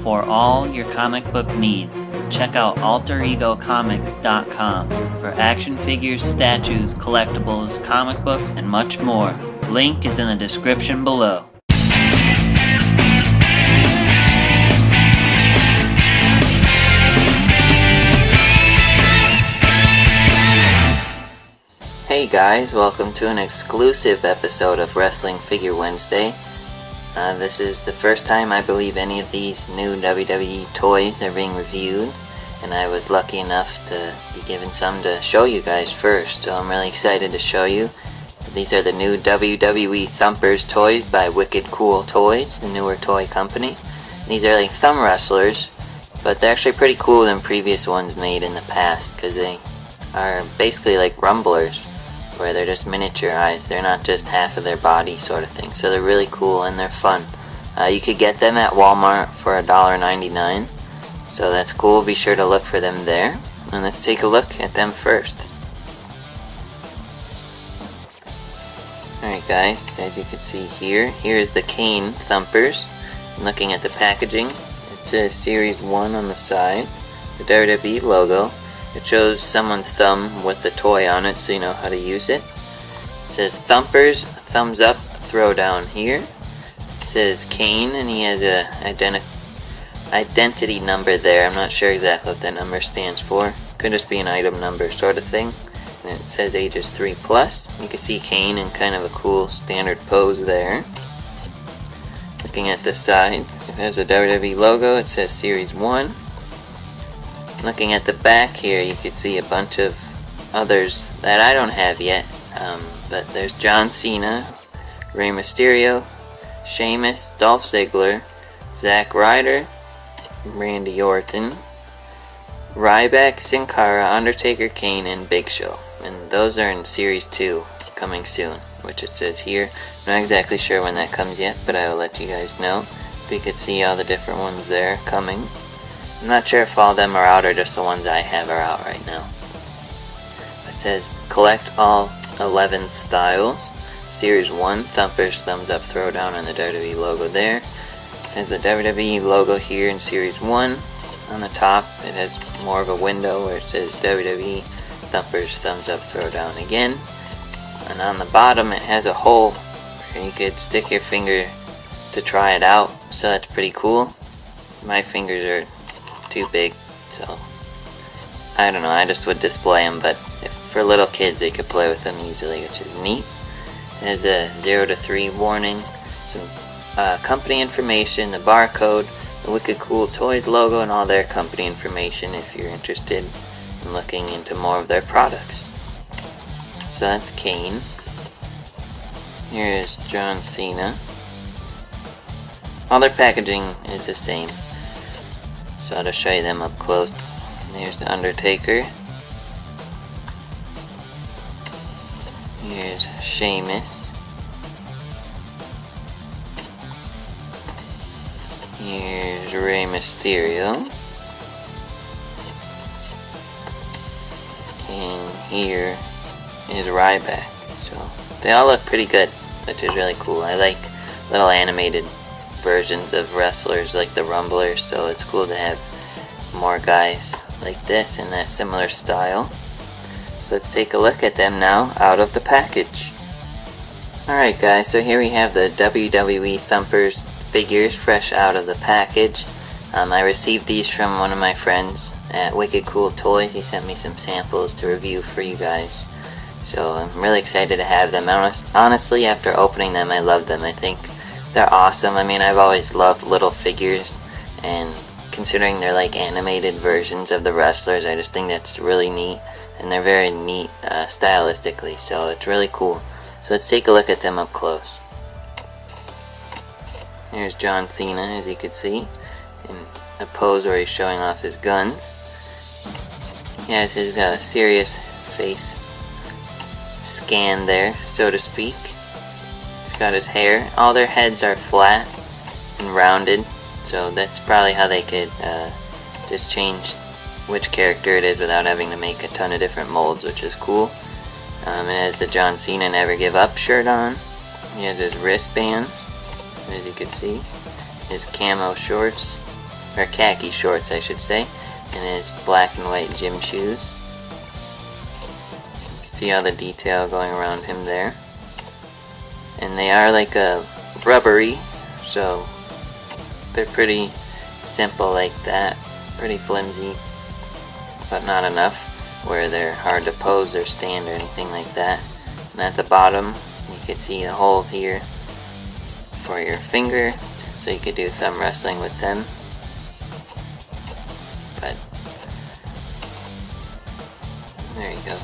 for all your comic book needs. Check out alteregocomics.com for action figures, statues, collectibles, comic books, and much more. Link is in the description below. Hey guys, welcome to an exclusive episode of Wrestling Figure Wednesday. This is the first time I believe any of these new WWE toys are being reviewed, and I was lucky enough to be given some to show you guys first, so I'm really excited to show you. These are the new WWE Thumpers toys by Wicked Cool Toys, a newer toy company. These are like thumb wrestlers, but they're actually pretty cooler than previous ones made in the past, because they are basically like rumblers, where they're just miniaturized. They're not just half of their body sort of thing. So they're really cool and they're fun. You could get them at Walmart for $1.99. So that's cool. Be sure to look for them there. And let's take a look at them first. Alright guys, as you can see here, here's the Kane Thumpers. Looking at the packaging, it says Series 1 on the side, the WWE logo. It shows someone's thumb with the toy on it, so you know how to use it. It says Thumpers, thumbs up, throw down here. It says Kane, and he has a identity number there. I'm not sure exactly what that number stands for. Could just be an item number sort of thing. And it says ages 3+. You can see Kane in kind of a cool standard pose there. Looking at the side, it has a WWE logo. It says Series 1. Looking at the back here, you can see a bunch of others that I don't have yet, but there's John Cena, Rey Mysterio, Sheamus, Dolph Ziggler, Zack Ryder, Randy Orton, Ryback, Sin Cara, Undertaker, Kane, and Big Show. And those are in Series 2, coming soon, which it says here. I'm not exactly sure when that comes yet, but I will let you guys know. But you can see all the different ones there coming. I'm not sure if all of them are out or just the ones I have are out right now. It says collect all 11 styles. Series 1, Thumpers, thumbs up, throw down, and the WWE logo there. It has the WWE logo here in Series 1. On the top, it has more of a window where it says WWE Thumpers, thumbs up, throw down again. And on the bottom, it has a hole where you could stick your finger to try it out, so that's pretty cool. My fingers are too big, so I don't know, I just would display them, but for little kids they could play with them easily, which is neat. It has a 0 to 3 warning, some company information, the barcode, the Wicked Cool Toys logo, and all their company information if you're interested in looking into more of their products. So that's Kane. Here's John Cena. All their packaging is the same, so I'll just show you them up close. Here's the Undertaker. Here's Sheamus. Here's Rey Mysterio. And here is Ryback. So they all look pretty good, which is really cool. I like little animated versions of wrestlers like the Rumblers, so it's cool to have more guys like this in that similar style. So let's take a look at them now out of the package. Alright guys, so here we have the WWE Thumpers figures fresh out of the package. I received these from one of my friends at Wicked Cool Toys. He sent me some samples to review for you guys, so I'm really excited to have them. Honestly, after opening them, I love them. I think they're awesome. I mean, I've always loved little figures, and considering they're like animated versions of the wrestlers, I just think that's really neat, and they're very neat stylistically, so it's really cool. So let's take a look at them up close. Here's John Cena, as you can see, in a pose where he's showing off his guns. He has his serious face scan there, so to speak. He's got his hair. All their heads are flat and rounded, so that's probably how they could just change which character it is without having to make a ton of different molds, which is cool. It has the John Cena Never Give Up shirt on. He has his wristbands, as you can see. His camo shorts. or khaki shorts I should say, and his black and white gym shoes. You can see all the detail going around him there. And they are like a rubbery, so they're pretty simple like that, pretty flimsy, but not enough where they're hard to pose or stand or anything like that. And at the bottom you can see a hole here for your finger, so you could do thumb wrestling with them. But there you go,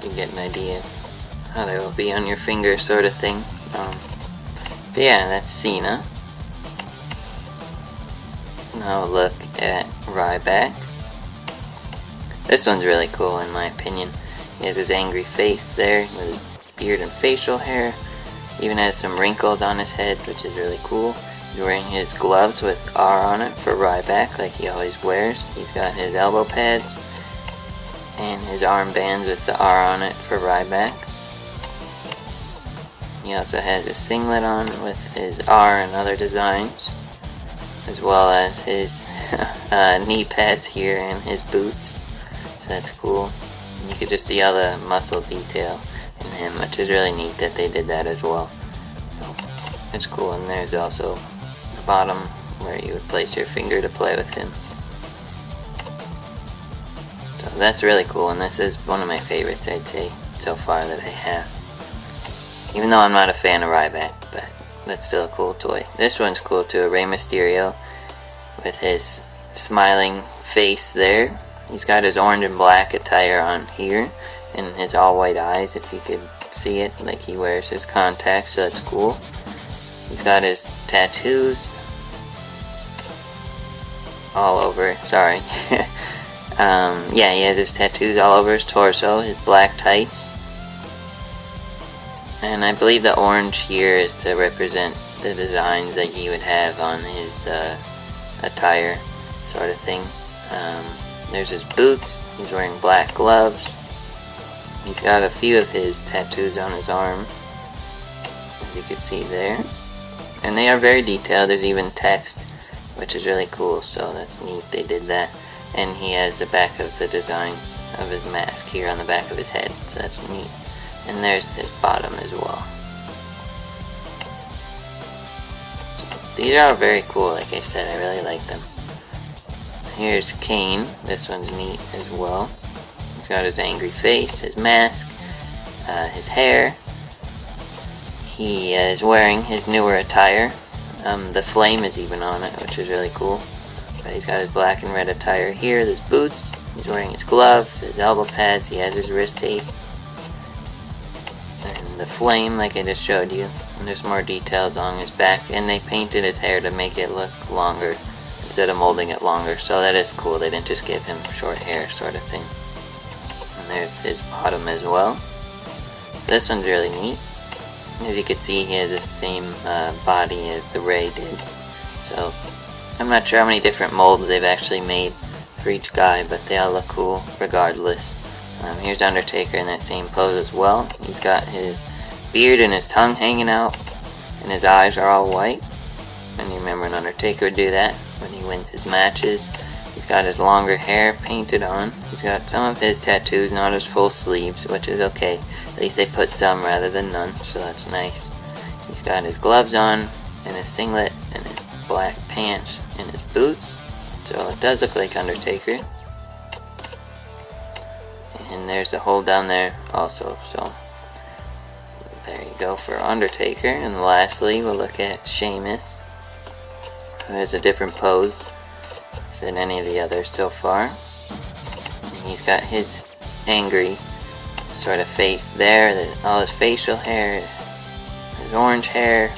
you get an idea of how they will be on your finger, sort of thing. But yeah, that's Cena. Now look at Ryback. This one's really cool in my opinion. He has his angry face there with his beard and facial hair. Even has some wrinkles on his head, which is really cool. He's wearing his gloves with R on it for Ryback, like he always wears. He's got his elbow pads and his armbands with the R on it for Ryback. He also has a singlet on with his R and other designs, as well as his knee pads here and his boots. So that's cool. And you can just see all the muscle detail in him, which is really neat that they did that as well. So it's cool. And there's also the bottom where you would place your finger to play with him. So that's really cool, and this is one of my favorites, I'd say, so far that I have. Even though I'm not a fan of Ryback, but that's still a cool toy. This one's cool too, Rey Mysterio with his smiling face there. He's got his orange and black attire on here, and his all white eyes, if you could see it, like he wears his contacts, so that's cool. He's got his tattoos all over, sorry. Yeah, he has his tattoos all over his torso, his black tights. And I believe the orange here is to represent the designs that he would have on his attire, sort of thing. There's his boots. He's wearing black gloves. He's got a few of his tattoos on his arm, as you can see there. And they are very detailed. There's even text, which is really cool, so that's neat they did that. And he has the back of the designs of his mask here on the back of his head, so that's neat. And there's his bottom as well. So these are all very cool, like I said, I really like them. Here's Kane. This one's neat as well. He's got his angry face, his mask, his hair. He is wearing his newer attire. The flame is even on it, which is really cool. But he's got his black and red attire here, his boots. He's wearing his glove, his elbow pads, he has his wrist tape. And the flame, like I just showed you. And there's more details on his back, and they painted his hair to make it look longer instead of molding it longer, so that is cool. They didn't just give him short hair, sort of thing. And there's his bottom as well. So this one's really neat. As you can see, he has the same body as the Rey did. So I'm not sure how many different molds they've actually made for each guy, but they all look cool regardless. Here's Undertaker in that same pose as well. He's got his beard and his tongue hanging out, and his eyes are all white. And you remember when Undertaker would do that when he wins his matches. He's got his longer hair painted on. He's got some of his tattoos, not his full sleeves, which is okay. At least they put some rather than none, so that's nice. He's got his gloves on, and his singlet, and his black pants, and his boots. So it does look like Undertaker. And there's a hole down there also, so there you go for Undertaker. And lastly, we'll look at Sheamus, who has a different pose than any of the others so far. And he's got his angry sort of face there, all his facial hair, his orange hair.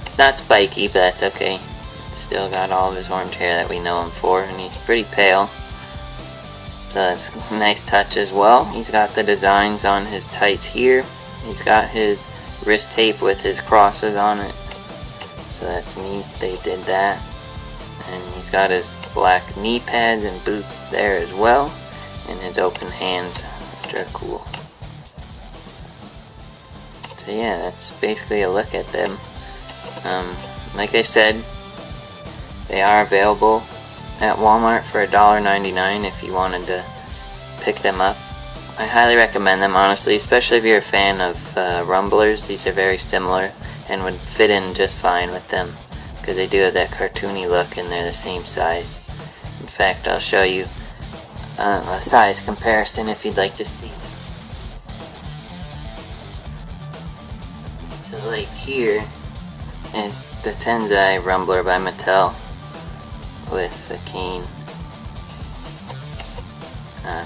It's not spiky, but that's okay. It's still got all of his orange hair that we know him for, and he's pretty pale. So that's a nice touch as well. He's got the designs on his tights here. He's got his wrist tape with his crosses on it. So that's neat, they did that. And he's got his black knee pads and boots there as well. And his open hands, which are cool. So yeah, that's basically a look at them. Like I said, they are available at Walmart for $1.99 if you wanted to pick them up. I highly recommend them, honestly, especially if you're a fan of Rumblers. These are very similar and would fit in just fine with them because they do have that cartoony look and they're the same size. In fact, I'll show you a size comparison if you'd like to see. So like here is the Tensai Rumbler by Mattel with the Kane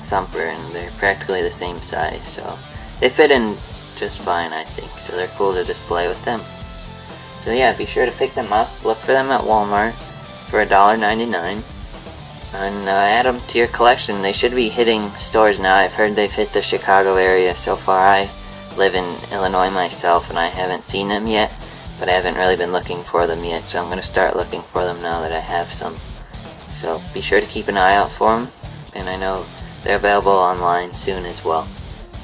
Thumper, and they're practically the same size, so they fit in just fine, I think, so they're cool to display with them. So yeah, be sure to pick them up. Look for them at Walmart for $1.99 and add them to your collection. They should be hitting stores now. I've heard they've hit the Chicago area so far. I live in Illinois myself and I haven't seen them yet, but I haven't really been looking for them yet, so I'm going to start looking for them now that I have some. So be sure to keep an eye out for them, and I know they're available online soon as well.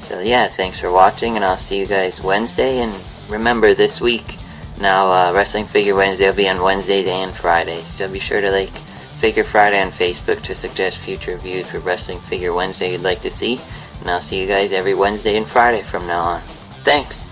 So yeah, thanks for watching, and I'll see you guys Wednesday. And remember, this week now Wrestling Figure Wednesday will be on Wednesdays and Fridays, so be sure to like Figure Friday on Facebook to suggest future reviews for Wrestling Figure Wednesday you'd like to see, and I'll see you guys every Wednesday and Friday from now on. Thanks!